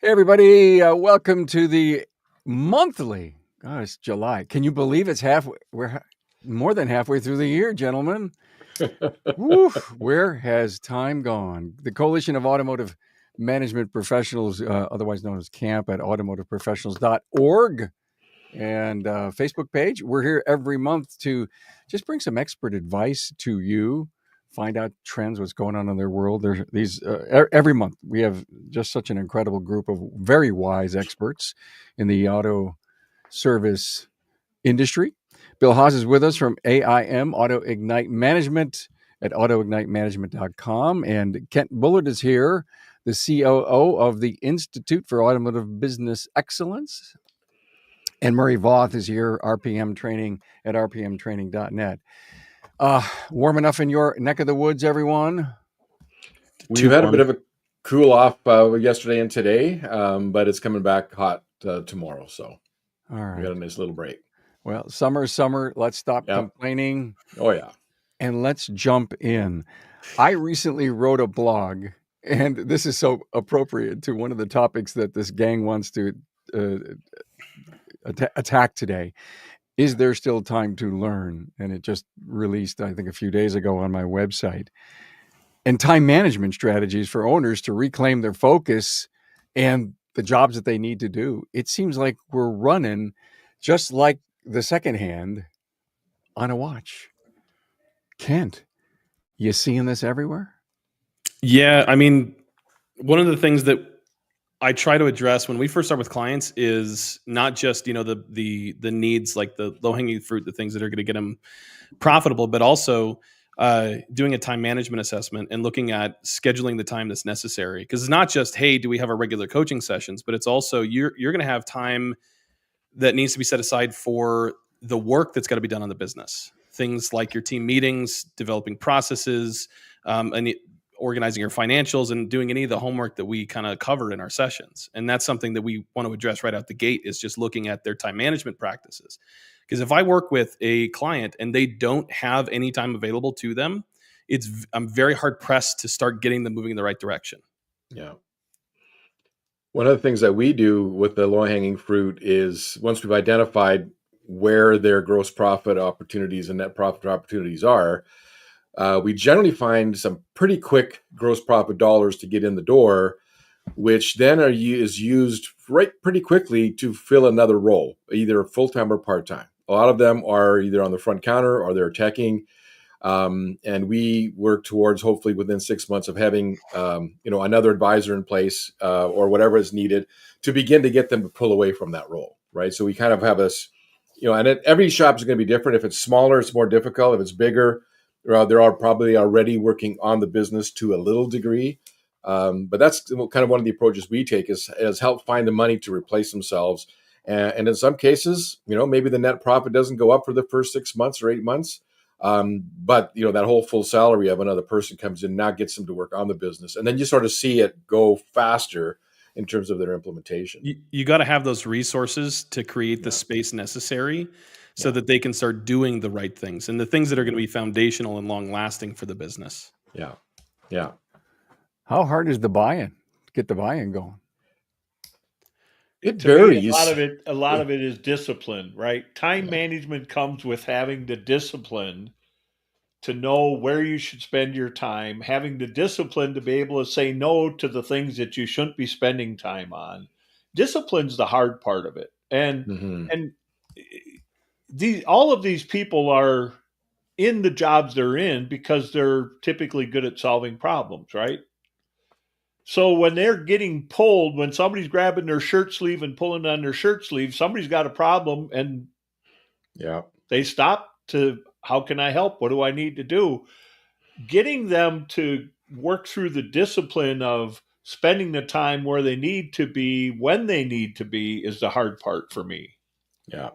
Everybody, welcome to the monthly. God, it's July. Can you believe it's halfway? We're more than halfway through the year, gentlemen. Woo, where has time gone? The Coalition of Automotive Management Professionals, otherwise known as CAMP at automotiveprofessionals.org and Facebook page. We're here every month to just bring some expert advice to you, find out trends, what's going on in their world. There's these every month. We have just such an incredible group of very wise experts in the auto service industry. Bill Haas is with us from AIM, Auto Ignite Management at autoignitemanagement.com. And Kent Bullard is here, the COO of the Institute for Automotive Business Excellence. And Murray Voth is here, RPM Training at rpmtraining.net. Warm enough in your neck of the woods, everyone? We've had a bit of a cool off yesterday and today, but it's coming back hot tomorrow. So all right, we got a nice little break. Well, summer. Let's stop complaining. Oh, yeah. And let's jump in. I recently wrote a blog, and this is so appropriate to one of the topics that this gang wants to attack today. Is there still time to learn? And it just released, I think, a few days ago on my website. And time management strategies for owners to reclaim their focus and the jobs that they need to do. It seems like we're running just like the second hand on a watch. Kent, you seeing this everywhere? Yeah, I mean, one of the things that I try to address when we first start with clients is not just, the needs, like the low-hanging fruit, the things that are going to get them profitable, but also doing a time management assessment and looking at scheduling the time that's necessary. Because it's not just, hey, do we have our regular coaching sessions, but it's also you're going to have time that needs to be set aside for the work that's got to be done on the business. Things like your team meetings, developing processes, and organizing your financials, and doing any of the homework that we kind of cover in our sessions. And that's something that we want to address right out the gate, is just looking at their time management practices. Because if I work with a client and they don't have any time available to them, I'm very hard pressed to start getting them moving in the right direction. Yeah. One of the things that we do with the low-hanging fruit is, once we've identified where their gross profit opportunities and net profit opportunities are, we generally find some pretty quick gross profit dollars to get in the door, which then is used pretty quickly to fill another role, either full-time or part-time. A lot of them are either on the front counter or they're teching. And we work towards, hopefully within 6 months, of having another advisor in place or whatever is needed to begin to get them to pull away from that role, right? So we kind of have this, and every shop is going to be different. If it's smaller, it's more difficult. If it's bigger, they're probably already working on the business to a little degree. But that's kind of one of the approaches we take, is help find the money to replace themselves. And in some cases, maybe the net profit doesn't go up for the first 6 months or 8 months. But that whole full salary of another person comes in, now gets them to work on the business. And then you sort of see it go faster in terms of their implementation. You got to have those resources to create the space necessary so that they can start doing the right things and the things that are going to be foundational and long lasting for the business. Yeah. Yeah. How hard is the buy-in? Get the buy-in going. It varies. A lot of it is discipline, right? Time management comes with having the discipline to know where you should spend your time, having the discipline to be able to say no to the things that you shouldn't be spending time on. Discipline's the hard part of it. And all of these people are in the jobs they're in because they're typically good at solving problems, right? So when they're getting pulled, when somebody's grabbing their shirt sleeve and pulling on their shirt sleeve, somebody's got a problem, and they stop to, how can I help? What do I need to do? Getting them to work through the discipline of spending the time where they need to be, when they need to be, is the hard part for me. Yeah.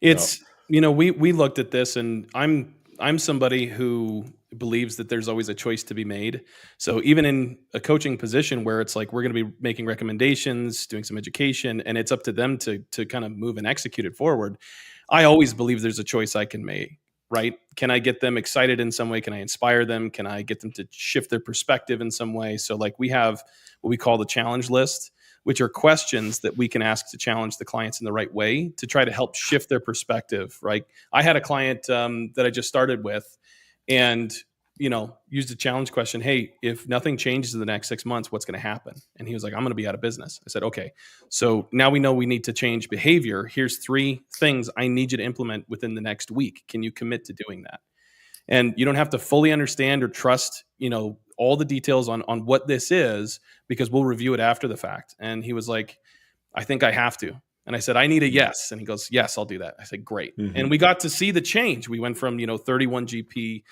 It's, we looked at this, and I'm somebody who believes that there's always a choice to be made. So even in a coaching position where it's like, we're going to be making recommendations, doing some education, and it's up to them to kind of move and execute it forward, I always believe there's a choice I can make, right? Can I get them excited in some way? Can I inspire them? Can I get them to shift their perspective in some way? So like, we have what we call the challenge list which are questions that we can ask to challenge the clients in the right way to try to help shift their perspective. Right? I had a client that I just started with, and used a challenge question. Hey, if nothing changes in the next 6 months, what's going to happen? And he was like, I'm going to be out of business. I said, okay, so now we know we need to change behavior. Here's 3 things I need you to implement within the next week. Can you commit to doing that? And you don't have to fully understand or trust, all the details on what this is, because we'll review it after the fact. And he was like, I think I have to. And I said, I need a yes. And he goes, yes, I'll do that. I said, great. Mhm. And we got to see the change. We went from, 31 GP,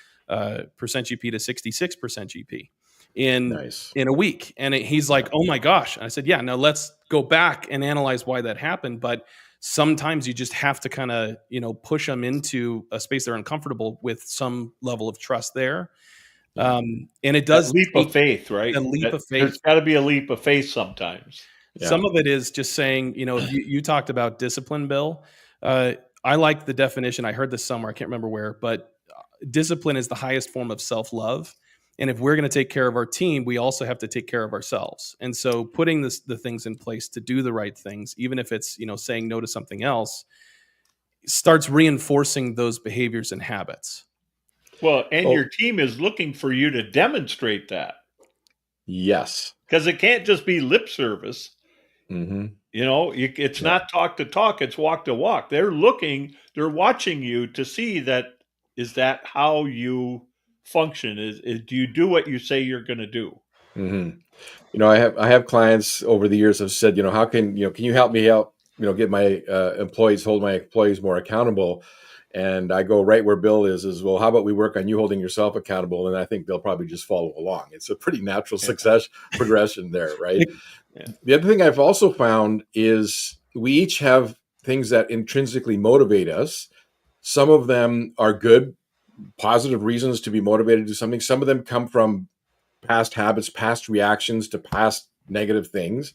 percent GP to 66% GP Nice. in a week. And he's like, oh my gosh. And I said, yeah, now let's go back and analyze why that happened. But sometimes you just have to kind of, push them into a space they're uncomfortable with, some level of trust there. And it does That leap of faith, right? a leap of faith. There's got to be a leap of faith sometimes. Yeah. Some of it is just saying, if you talked about discipline, Bill. I like the definition. I heard this somewhere. I can't remember where, but discipline is the highest form of self-love. And if we're going to take care of our team, we also have to take care of ourselves. And so putting the things in place to do the right things, even if it's, saying no to something else, starts reinforcing those behaviors and habits. Well, and your team is looking for you to demonstrate that. Yes. Because it can't just be lip service. Mm-hmm. It's not talk to talk, it's walk to walk. They're watching you to see is that how you function? Do you do what you say you're going to do? Mm-hmm. I have clients over the years have said, how can you help me out, get my hold my employees more accountable? And I go right where Bill is well, how about we work on you holding yourself accountable? And I think they'll probably just follow along. It's a pretty natural progression there, right? Yeah. The other thing I've also found is we each have things that intrinsically motivate us. Some of them are good, positive reasons to be motivated to do something. Some of them come from past habits, past reactions to past negative things.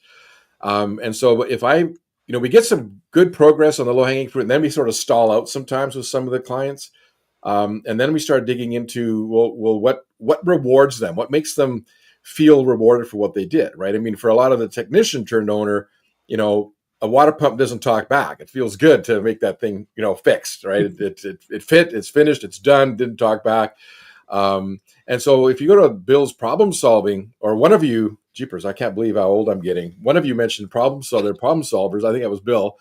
And so if we get some good progress on the low-hanging fruit, and then we sort of stall out sometimes with some of the clients. And then we start digging into, what rewards them? What makes them feel rewarded for what they did, right? I mean, for a lot of the technician turned owner, a water pump doesn't talk back. It feels good to make that thing, fixed, right? It fit, it's finished, it's done, didn't talk back. And so if you go to Bill's problem solving, or one of you, jeepers, I can't believe how old I'm getting. One of you mentioned problem solvers. I think that was Bill.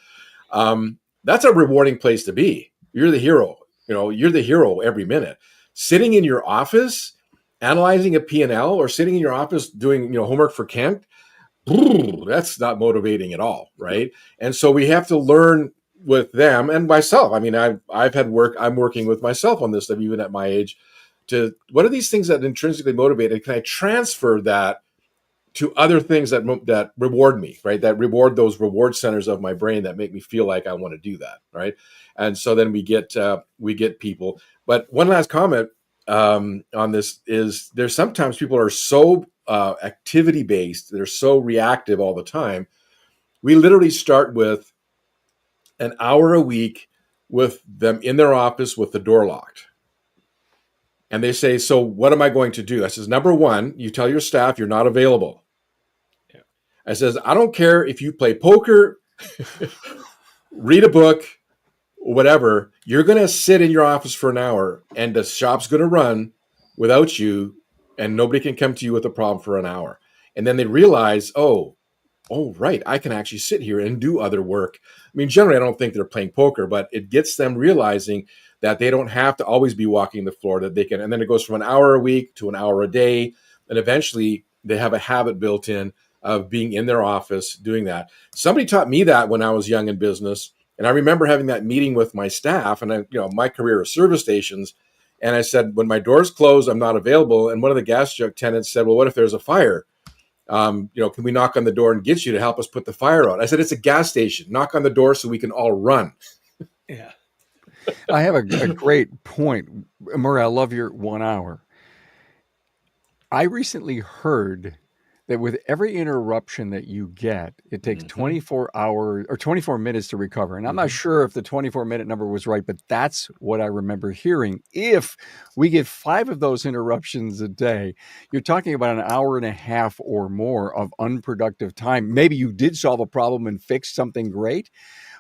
That's a rewarding place to be. You're the hero. You're the hero every minute. Sitting in your office, analyzing a P&L, or sitting in your office doing, homework for Kent, that's not motivating at all, right? And so we have to learn with them and myself. I mean, I've had work. I'm working with myself on this stuff, even at my age. To what are these things that intrinsically motivate, and can I transfer that to other things that reward me, right? That reward those reward centers of my brain that make me feel like I want to do that, right? And so then we get people. But one last comment on this is there's sometimes people are so activity based, they're so reactive all the time. We literally start with an hour a week with them in their office with the door locked. And they say, so what am I going to do? I says, number one, you tell your staff you're not available. Yeah. I says, I don't care if you play poker, read a book, whatever. You're going to sit in your office for an hour and the shop's going to run without you and nobody can come to you with a problem for an hour. And then they realize, oh, right, I can actually sit here and do other work. I mean, generally, I don't think they're playing poker, but it gets them realizing that they don't have to always be walking the floor, that they can. And then it goes from an hour a week to an hour a day. And eventually they have a habit built in of being in their office doing that. Somebody taught me that when I was young in business. And I remember having that meeting with my staff, and my career is service stations. And I said, when my doors close, I'm not available. And one of the gas jug tenants said, well, what if there's a fire? Can we knock on the door and get you to help us put the fire out? I said, it's a gas station. Knock on the door so we can all run. Yeah. I have a great point. Murray, I love your 1 hour. I recently heard that with every interruption that you get, it takes Mhm. 24 hours or 24 minutes to recover. And I'm not Mhm. sure if the 24-minute number was right, but that's what I remember hearing. If we get 5 of those interruptions a day, you're talking about an hour and a half or more of unproductive time. Maybe you did solve a problem and fix something great,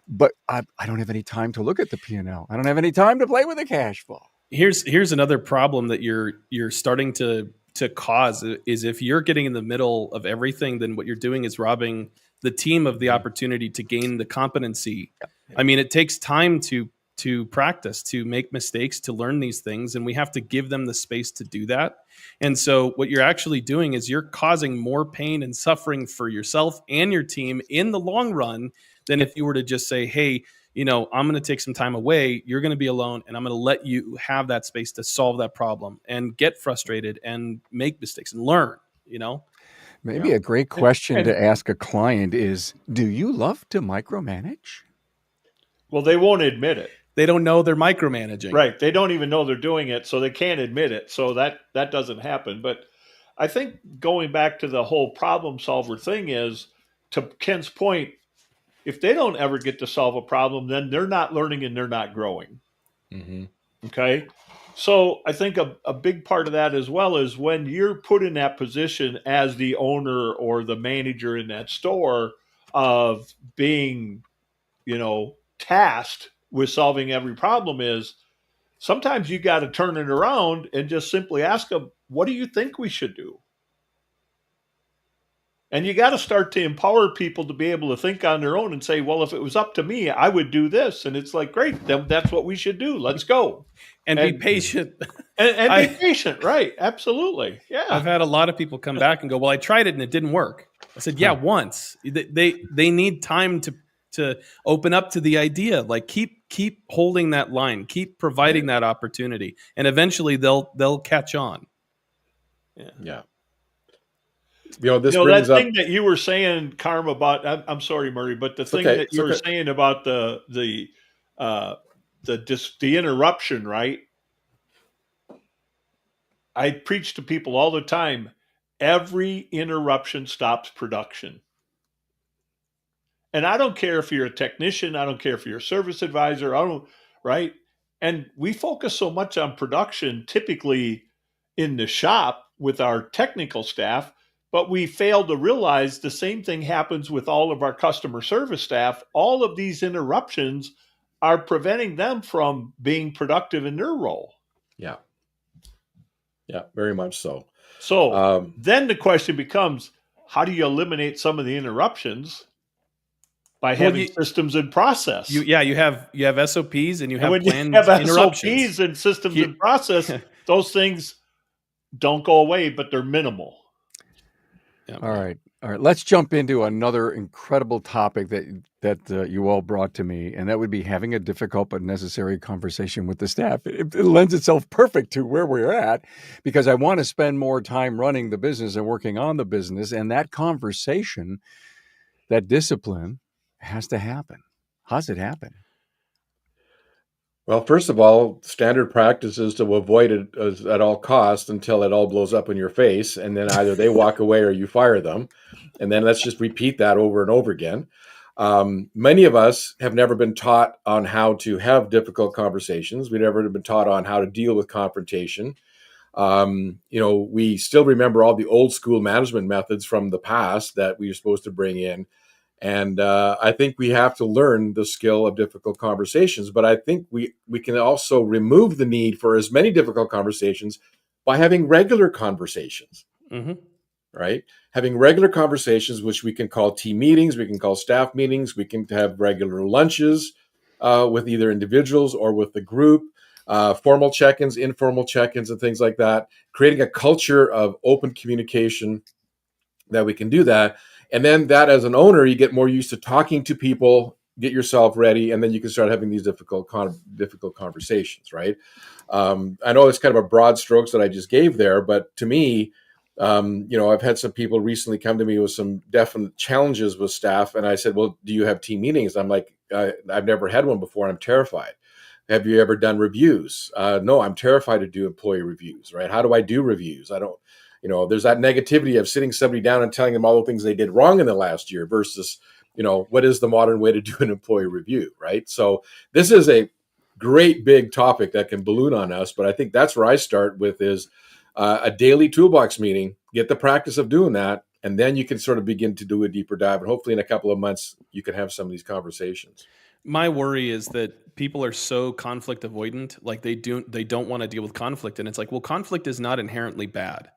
but I don't have any time to look at the P&L. I don't have any time to play with the cash flow. Here's another problem that you're starting to cause is if you're getting in the middle of everything, then what you're doing is robbing the team of the opportunity to gain the competency. I mean, it takes time to practice, to make mistakes, to learn these things, and we have to give them the space to do that. And so what you're actually doing is you're causing more pain and suffering for yourself and your team in the long run than if you were to just say, hey, I'm going to take some time away. You're going to be alone, and I'm going to let you have that space to solve that problem and get frustrated and make mistakes and learn. Maybe Yeah. a great question And- to ask a client is, do you love to micromanage? Well, they won't admit it. They don't know they're micromanaging. Right. They don't even know they're doing it, so they can't admit it. So that doesn't happen. But I think going back to the whole problem solver thing is, to Ken's point, if they don't ever get to solve a problem, then they're not learning and they're not growing. Mhm. Okay. So I think a big part of that as well is when you're put in that position as the owner or the manager in that store of being, tasked with solving every problem, is sometimes you got to turn it around and just simply ask them, what do you think we should do? And you got to start to empower people to be able to think on their own and say, well, if it was up to me, I would do this. And it's like, great, then that's what we should do. Let's go. And be patient. And I- be patient. Right. Absolutely. Yeah. I've had a lot of people come back and go, well, I tried it and it didn't work. I said, yeah, once. They need time to open up to the idea. Like keep holding that line, keep providing that opportunity, and eventually they'll catch on. Yeah. This that brings up. thing that you were saying, Carm, about, I'm sorry, Murray, but the thing okay, that it's you were okay. saying about the interruption, right? I preach to people all the time. Every interruption stops production. And I don't care if you're a technician, I don't care if you're a service advisor, right? And we focus so much on production typically in the shop with our technical staff, but we fail to realize the same thing happens with all of our customer service staff. All of these interruptions are preventing them from being productive in their role. Yeah. Yeah, very much so. So then the question becomes, how do you eliminate some of the interruptions? By having systems in process. You have SOPs and you have when planned you have interruptions. SOPs and systems in process, those things don't go away, but they're minimal. Yeah. All right. Let's jump into another incredible topic that you all brought to me, and that would be having a difficult but necessary conversation with the staff. It lends itself perfect to where we're at, because I want to spend more time running the business and working on the business, and that conversation, that discipline, has to happen. How's it happen? Well, first of all, standard practice is to avoid it at all costs until it all blows up in your face, and then either they walk away or you fire them, and then let's just repeat that over and over again. Many of us have never been taught on how to have difficult conversations. We've never been taught on how to deal with confrontation. We still remember all the old school management methods from the past that we were supposed to bring in. And I think we have to learn the skill of difficult conversations. But I think we can also remove the need for as many difficult conversations by having regular conversations, right? Having regular conversations, which we can call team meetings, we can call staff meetings, we can have regular lunches with either individuals or with the group, formal check-ins, informal check-ins, and things like that. Creating a culture of open communication that we can do that. And then that, as an owner, you get more used to talking to people, get yourself ready, and then you can start having these difficult conversations, right? I know it's kind of a broad strokes that I just gave there, but to me, I've had some people recently come to me with some definite challenges with staff, and I said, well, do you have team meetings? I'm like, I've never had one before, and I'm terrified. Have you ever done reviews? No, I'm terrified to do employee reviews, right? How do I do reviews? I don't. there's that negativity of sitting somebody down and telling them all the things they did wrong in the last year versus, what is the modern way to do an employee review, right? So this is a great big topic that can balloon on us, but I think that's where I start with is a daily toolbox meeting, get the practice of doing that, and then you can sort of begin to do a deeper dive. And hopefully in a couple of months, you can have some of these conversations. My worry is that people are so conflict avoidant, like they don't want to deal with conflict. And it's like, well, conflict is not inherently bad.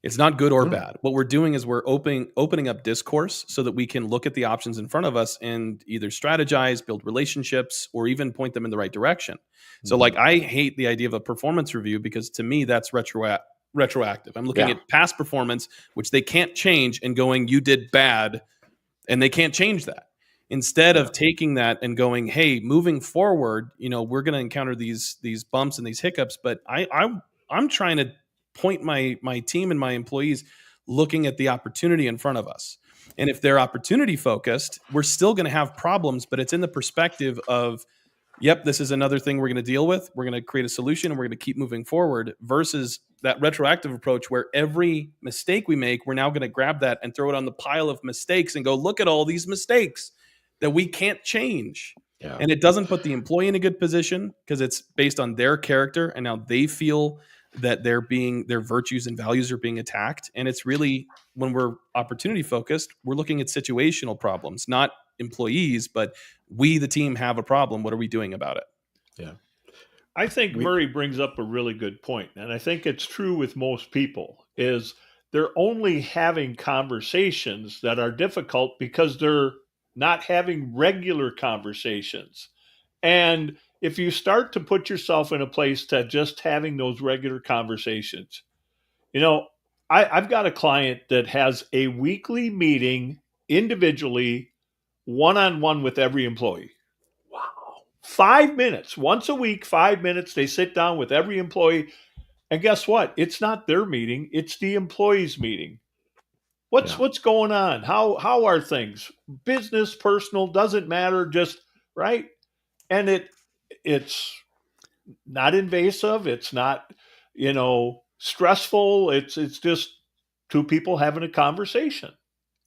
It's not good or bad. What we're doing is we're opening up discourse so that we can look at the options in front of us and either strategize, build relationships, or even point them in the right direction. So like, I hate the idea of a performance review because to me, that's retroactive. I'm looking at past performance, which they can't change, and going, you did bad, and they can't change that. Instead of taking that and going, hey, moving forward, we're going to encounter these bumps and these hiccups, but I'm trying to point my team and my employees looking at the opportunity in front of us. And if they're opportunity focused, we're still going to have problems, but it's in the perspective of, yep, this is another thing we're going to deal with. We're going to create a solution and we're going to keep moving forward, versus that retroactive approach where every mistake we make, we're now going to grab that and throw it on the pile of mistakes and go, look at all these mistakes that we can't change. Yeah. And it doesn't put the employee in a good position because it's based on their character and now they feel that their virtues and values are being attacked. And it's really, when we're opportunity focused, we're looking at situational problems, not employees, but we, the team, have a problem. What are we doing about it? Yeah. I think Murray brings up a really good point, and I think it's true with most people, is they're only having conversations that are difficult because they're not having regular conversations. And if you start to put yourself in a place to just having those regular conversations, I've got a client that has a weekly meeting individually, one-on-one with every employee. 5 minutes, once a week, 5 minutes. They sit down with every employee. And guess what? It's not their meeting. It's the employee's meeting. What's going on? How are things? Business, personal, doesn't matter. Just right. And it's not invasive. It's not, stressful. It's just two people having a conversation.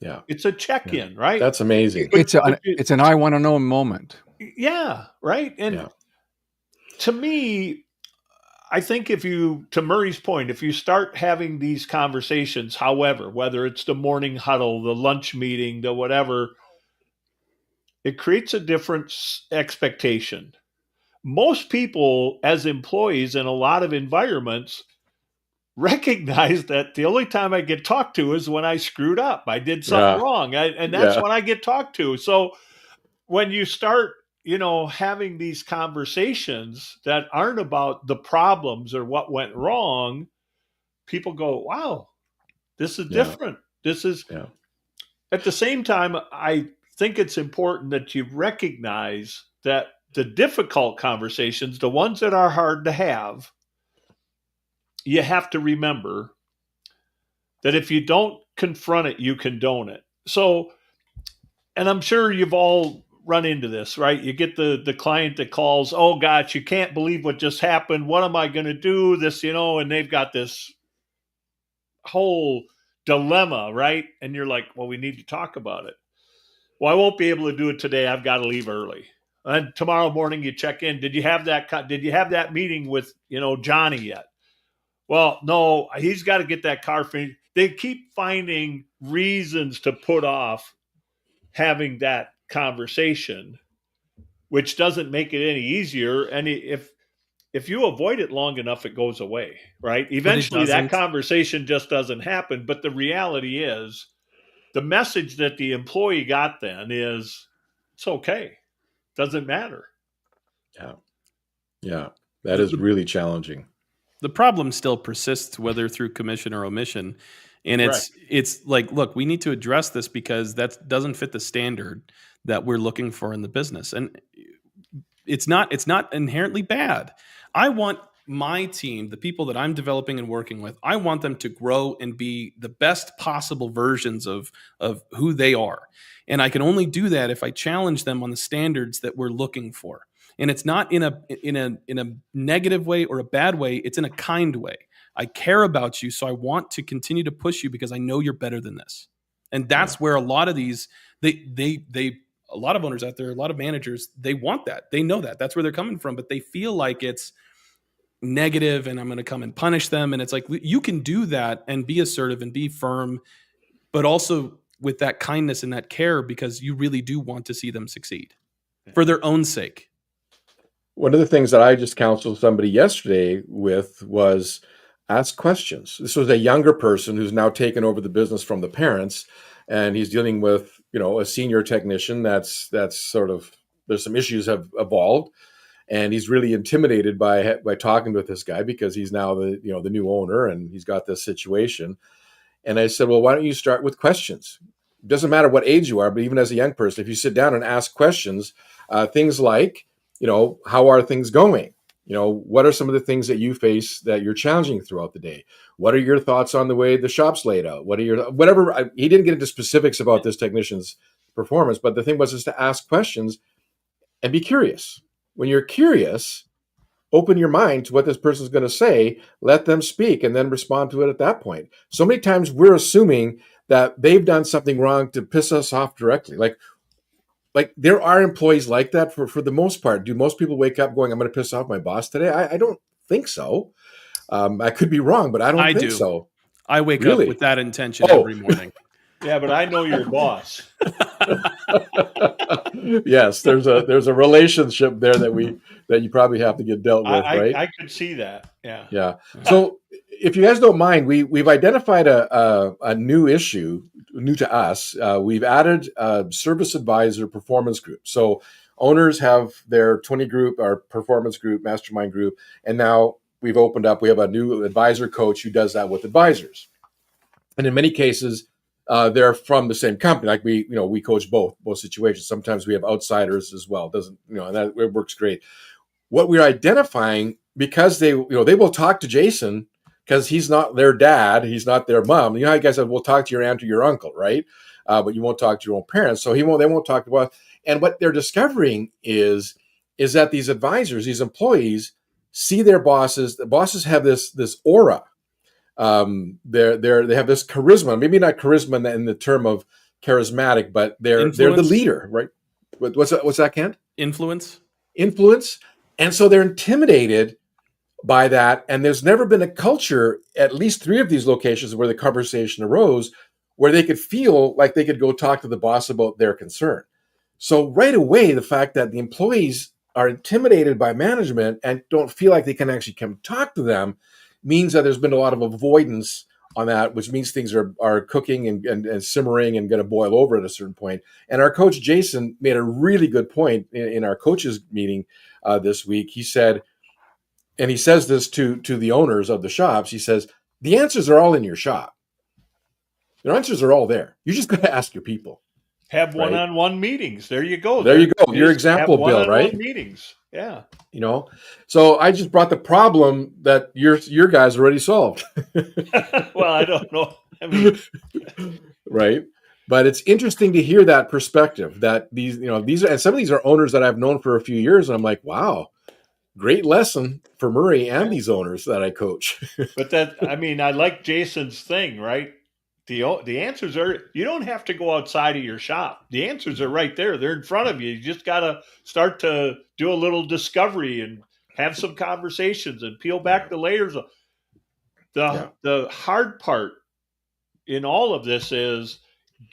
Yeah. It's a check-in, right? That's amazing. It's an I want to know moment. Yeah, right. And to me, I think to Murray's point, if you start having these conversations, however, whether it's the morning huddle, the lunch meeting, the whatever, it creates a different expectation. Most people as employees in a lot of environments recognize that the only time I get talked to is when I screwed up. I did something wrong. And that's when I get talked to. So when you start, having these conversations that aren't about the problems or what went wrong, people go, wow, this is different. This is at the same time, I think it's important that you recognize that the difficult conversations, the ones that are hard to have, you have to remember that if you don't confront it, you condone it. So, and I'm sure you've all run into this, right? You get the client that calls, oh gosh, you can't believe what just happened. What am I going to do? This, and they've got this whole dilemma, right? And you're like, well, we need to talk about it. Well, I won't be able to do it today. I've got to leave early. And tomorrow morning you check in. Did you have that meeting with, Johnny yet? Well, no, he's got to get that car finished. They keep finding reasons to put off having that conversation, which doesn't make it any easier. And if you avoid it long enough, it goes away, right? Eventually that conversation just doesn't happen. But the reality is the message that the employee got then is it's okay. Doesn't matter. Yeah. Yeah. That is really challenging. The problem still persists, whether through commission or omission. And it's like, look, we need to address this because that doesn't fit the standard that we're looking for in the business. And it's not inherently bad. I want my team, the people that I'm developing and working with, I want them to grow and be the best possible versions of who they are. And I can only do that if I challenge them on the standards that we're looking for. And it's not in a negative way or a bad way. It's in a kind way. I care about you, so I want to continue to push you because I know you're better than this. And that's where a lot of these, a lot of owners out there, a lot of managers, they want that. They know that. That's where they're coming from, but they feel like it's negative and I'm going to come and punish them. And it's like, you can do that and be assertive and be firm, but also with that kindness and that care, because you really do want to see them succeed for their own sake. One of the things that I just counseled somebody yesterday with was ask questions. This was a younger person who's now taken over the business from the parents, and he's dealing with, a senior technician that's sort of, there's some issues have evolved, and he's really intimidated by talking with this guy because he's now the new owner and he's got this situation. And I said, well, why don't you start with questions? It doesn't matter what age you are, but even as a young person, if you sit down and ask questions, things like, how are things going? What are some of the things that you face that you're challenging throughout the day? What are your thoughts on the way the shop's laid out? He didn't get into specifics about this technician's performance, but the thing was is to ask questions and be curious. When you're curious, open your mind to what this person's going to say, let them speak, and then respond to it at that point. So many times we're assuming that they've done something wrong to piss us off directly. Like there are employees like that for the most part. Do most people wake up going, I'm going to piss off my boss today? I don't think so. I could be wrong, but I don't think so. I wake Really? up with that intention every morning. Yeah, but I know your boss. Yes, there's a relationship there that you probably have to get dealt with, right? I could see that. Yeah. Yeah. So if you guys don't mind, we've identified a new issue, new to us. We've added a service advisor performance group. So owners have their 20 group, our performance group, mastermind group, and now we've opened up. We have a new advisor coach who does that with advisors. And in many cases, they're from the same company. Like we coach both situations. Sometimes we have outsiders as well. And that it works great. What we're identifying, because they will talk to Jason because he's not their dad, he's not their mom. You know how you guys said, we'll talk to your aunt or your uncle, right? But you won't talk to your own parents. So they won't talk to us. And what they're discovering is that these advisors, these employees, see their bosses. The bosses have this aura. They have this charisma. Maybe not charisma in the term of charismatic, but they're the leader, right? What's that, Kent? Influence. And so they're intimidated by that. And there's never been a culture, at least 3 of these locations where the conversation arose, where they could feel like they could go talk to the boss about their concern. So right away, the fact that the employees are intimidated by management and don't feel like they can actually come talk to them means that there's been a lot of avoidance on that, which means things are cooking and simmering and going to boil over at a certain point. And our coach, Jason, made a really good point in our coaches meeting this week. He said, and he says this to the owners of the shops, he says, the answers are all in your shop. Your answers are all there. You just got to ask your people. Have one-on-one meetings. There you go. There you go. Your example, Bill, right? Meetings. Yeah. So I just brought the problem that your guys already solved. Well, I don't know. I mean, right. But it's interesting to hear that perspective that these and some of these are owners that I've known for a few years. And I'm like, wow, great lesson for Murray and these owners that I coach. But I like Jason's thing, right? The answers are, you don't have to go outside of your shop. The answers are right there. They're in front of you. You just got to start to do a little discovery and have some conversations and peel back the layers. The hard part in all of this is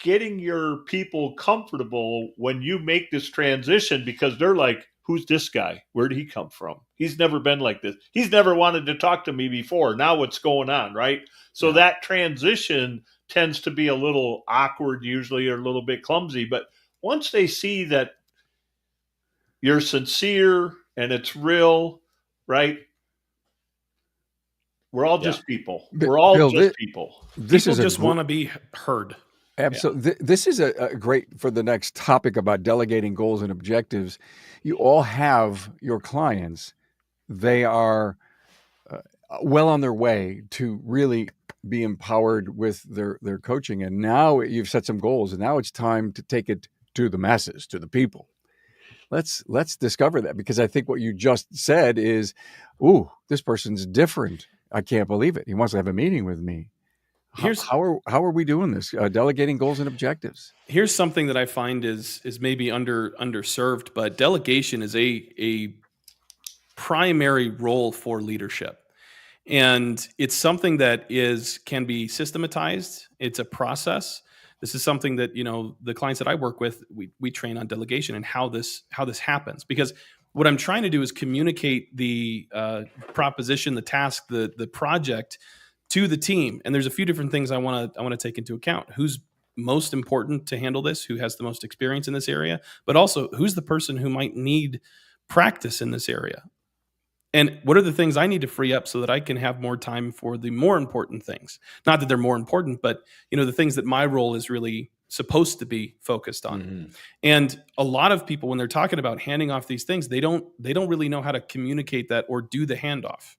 getting your people comfortable when you make this transition, because they're like, who's this guy? Where did he come from? He's never been like this. He's never wanted to talk to me before. Now what's going on, right? So that transition tends to be a little awkward usually, or a little bit clumsy. But once they see that you're sincere and it's real, right? We're all just people. We're all Bill, just people. People just want to be heard. Absolutely. This is a great for the next topic about delegating goals and objectives. You all have your clients. They are well on their way to really be empowered with their coaching. And now you've set some goals, and now it's time to take it to the masses, to the people. Let's discover that, because I think what you just said is, ooh, this person's different. I can't believe it. He wants to have a meeting with me. Here's How are we doing this? Delegating goals and objectives. here's something that I find is maybe underserved, but delegation is a primary role for leadership. And it's something that can be systematized. It's a process. This is something that, the clients that I work with, we train on delegation and how this happens. Because what I'm trying to do is communicate the proposition, the task, the project to the team. And there's a few different things I want to take into account. Who's most important to handle this? Who has the most experience in this area? But also, who's the person who might need practice in this area? And what are the things I need to free up so that I can have more time for the more important things? Not that they're more important, but the things that my role is really supposed to be focused on. Mm-hmm. And a lot of people, when they're talking about handing off these things, they don't really know how to communicate that or do the handoff.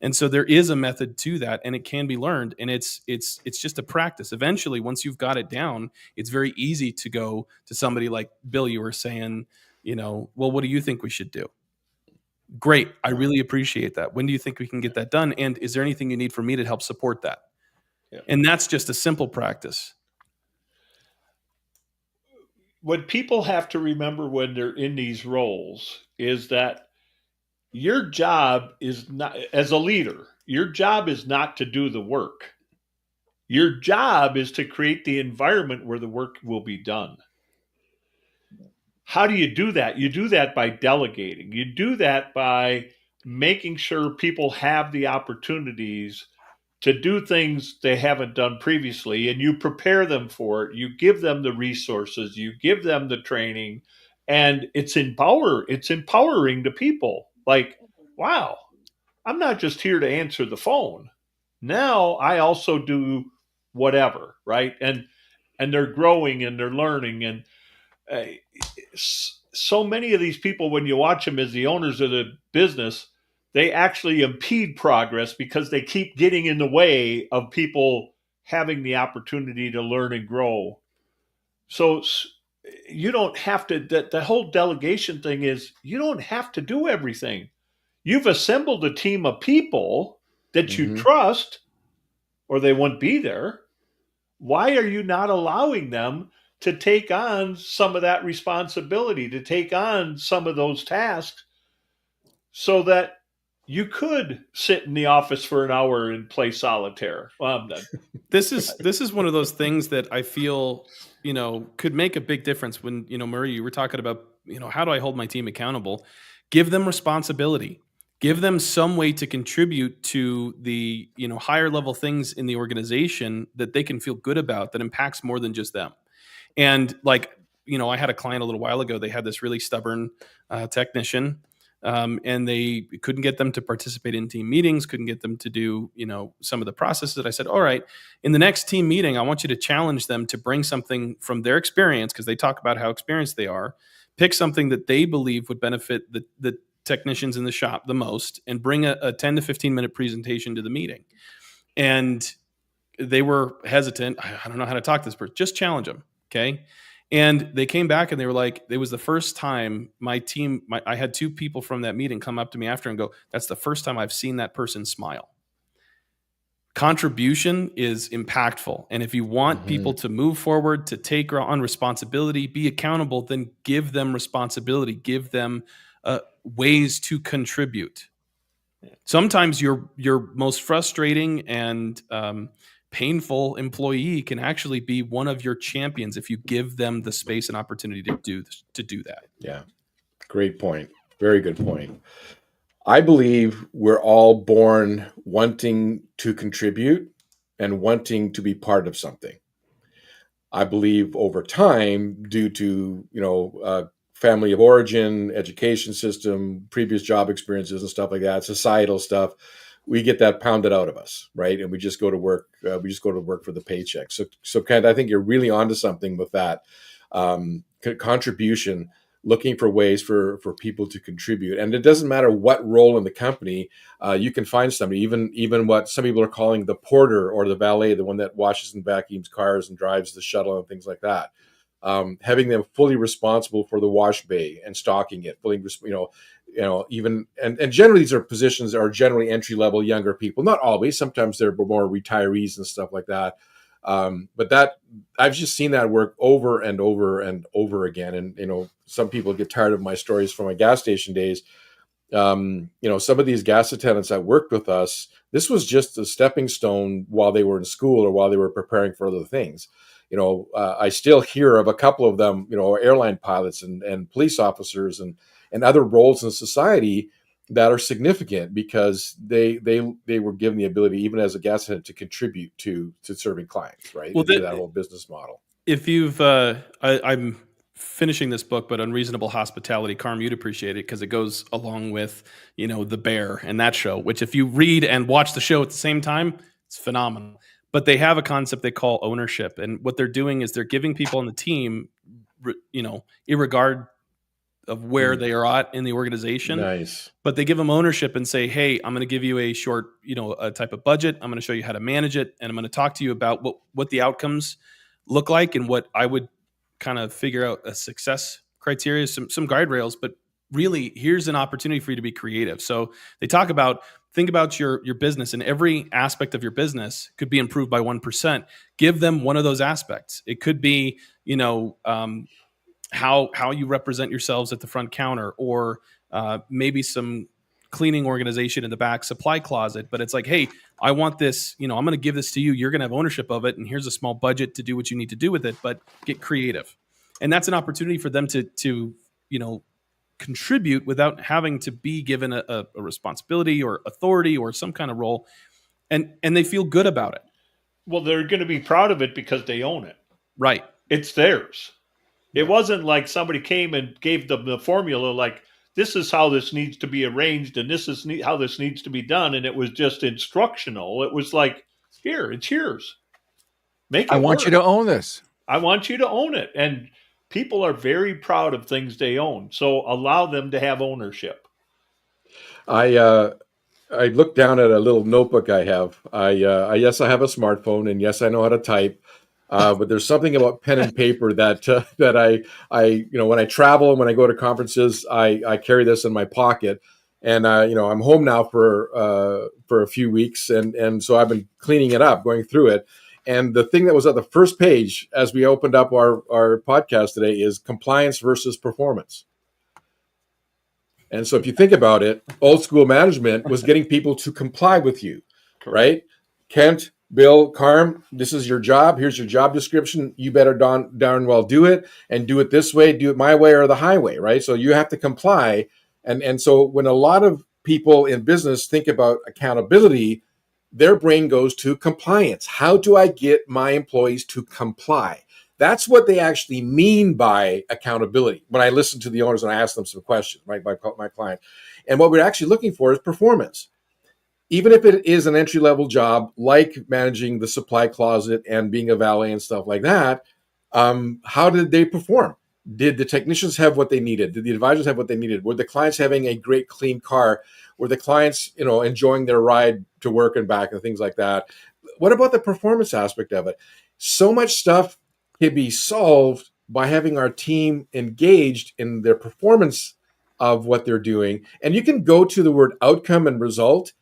And so there is a method to that, and it can be learned. And it's just a practice. Eventually, once you've got it down, it's very easy to go to somebody like Bill. You were saying, well, what do you think we should do? Great. I really appreciate that. When do you think we can get that done? And is there anything you need from me to help support that? Yeah. And that's just a simple practice. What people have to remember when they're in these roles is that your job is not, as a leader, your job is not to do the work. Your job is to create the environment where the work will be done. How do you do that? You do that by delegating. You do that by making sure people have the opportunities to do things they haven't done previously, and you prepare them for it. You give them the resources, you give them the training, and it's empowering to people. Like, wow, I'm not just here to answer the phone. Now I also do whatever, right? And they're growing and they're learning. And so many of these people, when you watch them as the owners of the business, they actually impede progress because they keep getting in the way of people having the opportunity to learn and grow. So you don't have to, the whole delegation thing is you don't have to do everything. You've assembled a team of people that you trust, or they wouldn't be there. Why are you not allowing them to take on some of that responsibility, to take on some of those tasks, so that you could sit in the office for an hour and play solitaire? Well, I'm done. This is one of those things that I feel, could make a big difference. When, Murray, you were talking about, how do I hold my team accountable? Give them responsibility. Give them some way to contribute to the, higher level things in the organization that they can feel good about, that impacts more than just them. And like, I had a client a little while ago. They had this really stubborn technician, and they couldn't get them to participate in team meetings, couldn't get them to do, some of the processes. I said, all right, in the next team meeting, I want you to challenge them to bring something from their experience, because they talk about how experienced they are. Pick something that they believe would benefit the technicians in the shop the most, and bring a 10 to 15 minute presentation to the meeting. And they were hesitant. I don't know how to talk to this person. Just challenge them. Okay. And they came back and they were like, it was the first time my team, I had two people from that meeting come up to me after and go, that's the first time I've seen that person smile. Contribution is impactful. And if you want people to move forward, to take on responsibility, be accountable, then give them responsibility, give them ways to contribute. Sometimes your most frustrating and painful employee can actually be one of your champions if you give them the space and opportunity to do that. Yeah, great point. Very good point. I believe we're all born wanting to contribute and wanting to be part of something. I believe over time, due to family of origin, education system, previous job experiences and stuff like that, societal stuff, we get that pounded out of us, right? And we just go to work. We just go to work for the paycheck. So Kent, I think you're really onto something with that contribution. Looking for ways for people to contribute, and it doesn't matter what role in the company. You can find somebody, even what some people are calling the porter or the valet, the one that washes and vacuums cars and drives the shuttle and things like that. having them fully responsible for the wash bay and stocking it, fully, even and generally these are positions that are generally entry level younger people. Not always. Sometimes they're more retirees and stuff like that. But that I've just seen that work over and over and over again. And some people get tired of my stories from my gas station days. Some of these gas attendants that worked with us, this was just a stepping stone while they were in school or while they were preparing for other things. I still hear of a couple of them, airline pilots and police officers and other roles in society that are significant because they were given the ability, even as a gas attendant, to contribute to serving clients, right? Well, To that whole business model. If you've, I'm finishing this book, but Unreasonable Hospitality, Carm, you'd appreciate it because it goes along with, The Bear and that show, which if you read and watch the show at the same time, it's phenomenal. But they have a concept they call ownership. And what they're doing is they're giving people on the team, irregard of where they are at in the organization. Nice. But they give them ownership and say, hey, I'm going to give you a short, a type of budget. I'm going to show you how to manage it. And I'm going to talk to you about what the outcomes look like and what I would kind of figure out a success criteria, some guide rails, but really here's an opportunity for you to be creative. So they talk about, think about your business, and every aspect of your business could be improved by 1%. Give them one of those aspects. It could be, how you represent yourselves at the front counter, or maybe some cleaning organization in the back supply closet. But it's like, hey, I want this, I'm going to give this to you. You're going to have ownership of it. And here's a small budget to do what you need to do with it, but get creative. And that's an opportunity for them to contribute without having to be given a responsibility or authority or some kind of role. And they feel good about it. Well, they're going to be proud of it because they own it. Right. It's theirs. It wasn't like somebody came and gave them the formula, like, this is how this needs to be arranged and this is how this needs to be done. And it was just instructional. It was like, here, it's yours. Make it I want work. you to own this. I want you to own it. And people are very proud of things they own. So allow them to have ownership. I looked down at a little notebook I have. Yes, I have a smartphone, and yes, I know how to type. But there's something about pen and paper that I when I travel and when I go to conferences, I carry this in my pocket. And I'm home now for a few weeks, and so I've been cleaning it up, going through it. And the thing that was at the first page as we opened up our podcast today is compliance versus performance. And so if you think about it, old school management was getting people to comply with you, right? Kent, Bill, Carm, this is your job. Here's your job description. You better darn well do it, and do it this way, do it my way or the highway, right? So you have to comply. And so when a lot of people in business think about accountability, their brain goes to compliance. How do I get my employees to comply? That's what they actually mean by accountability. When I listen to the owners and I ask them some questions, right, my client, and what we're actually looking for is performance. Even if it is an entry-level job, like managing the supply closet and being a valet and stuff like that, how did they perform? Did the technicians have what they needed? Did the advisors have what they needed? Were the clients having a great, clean car? Were the clients, enjoying their ride to work and back and things like that? What about the performance aspect of it? So much stuff can be solved by having our team engaged in their performance of what they're doing. And you can go to the word outcome and result,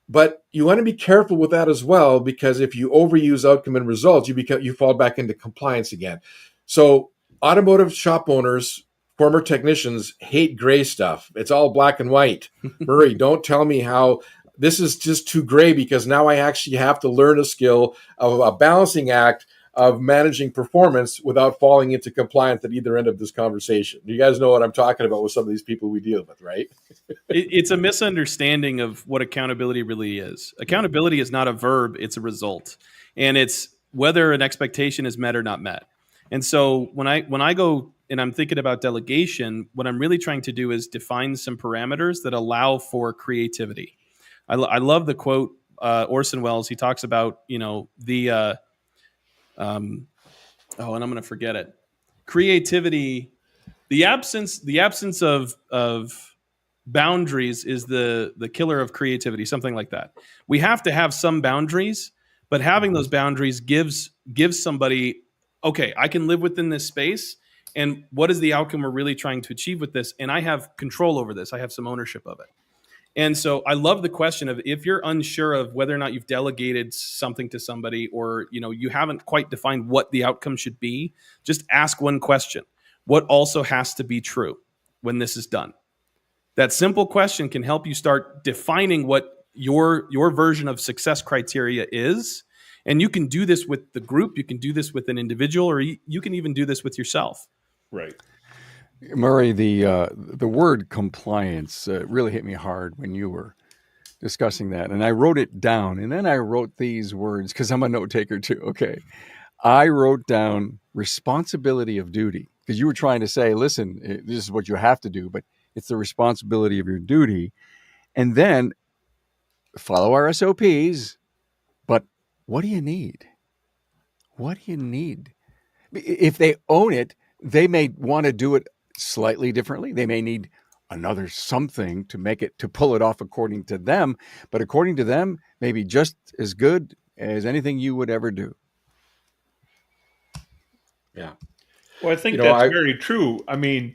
but you want to be careful with that as well, because if you overuse outcome and results, you fall back into compliance again. So automotive shop owners, former technicians, hate gray stuff. It's all black and white. Murray, don't tell me how this is just too gray, because now I actually have to learn a skill of a balancing act of managing performance without falling into compliance at either end of this conversation. You guys know what I'm talking about with some of these people we deal with, right? It's a misunderstanding of what accountability really is. Accountability is not a verb, it's a result. And it's whether an expectation is met or not met. And so when I go and I'm thinking about delegation, what I'm really trying to do is define some parameters that allow for creativity. I love the quote, Orson Welles. He talks about, and I'm going to forget it. Creativity, the absence of boundaries is the killer of creativity, something like that. We have to have some boundaries, but having those boundaries gives somebody okay, I can live within this space. And what is the outcome we're really trying to achieve with this? And I have control over this. I have some ownership of it. And so I love the question of, if you're unsure of whether or not you've delegated something to somebody, or you haven't quite defined what the outcome should be, just ask one question. What also has to be true when this is done? That simple question can help you start defining what your version of success criteria is. And you can do this with the group, you can do this with an individual, or you can even do this with yourself. Right. Murray, the word compliance really hit me hard when you were discussing that, and I wrote it down, and then I wrote these words because I'm a note taker too. Okay, I wrote down responsibility of duty, because you were trying to say, listen, this is what you have to do, but it's the responsibility of your duty, and then follow our SOPs. But what do you need? What do you need? If they own it, they may want to do it slightly differently. They may need another something to make it, to pull it off according to them, but according to them, maybe just as good as anything you would ever do. Yeah. Well, I think that's very true. I mean,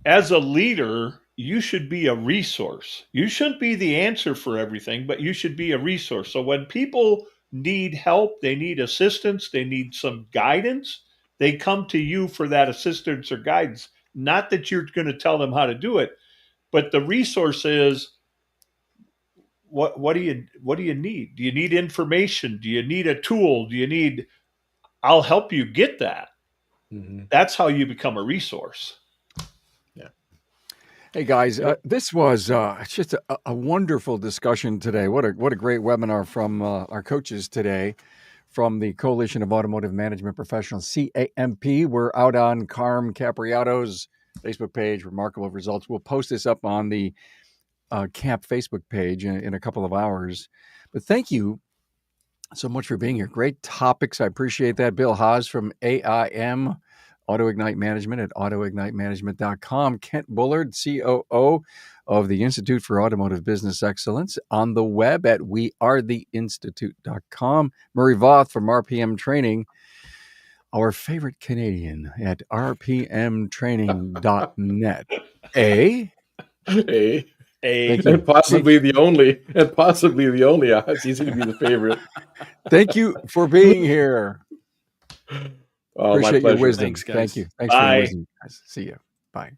as a leader, you should be a resource. You shouldn't be the answer for everything, but you should be a resource. So when people need help, they need assistance, they need some guidance, they come to you for that assistance or guidance. Not that you're going to tell them how to do it, but the resource is, what do you need? Do you need information? Do you need a tool? Do you need, I'll help you get that. Mm-hmm. That's how you become a resource. Yeah. Hey guys, this was just a wonderful discussion today. What a great webinar from our coaches today from the Coalition of Automotive Management Professionals, CAMP. We're out on Carm Capriato's Facebook page. Remarkable results. We'll post this up on the CAMP Facebook page in a couple of hours. But thank you so much for being here. Great topics. I appreciate that. Bill Haas from AIM, Auto Ignite Management at autoignitemanagement.com. Kent Bullard, COO of the Institute for Automotive Business Excellence, on the web at wearetheinstitute.com. Murray Voth from RPM Training, our favorite Canadian, at rpmtraining.net. And possibly the only. It's easy to be the favorite. Thank you for being here. Oh, Appreciate my pleasure. your wisdom. Thanks, guys. Thank you. Thanks Bye. for your wisdom, guys. See you. Bye.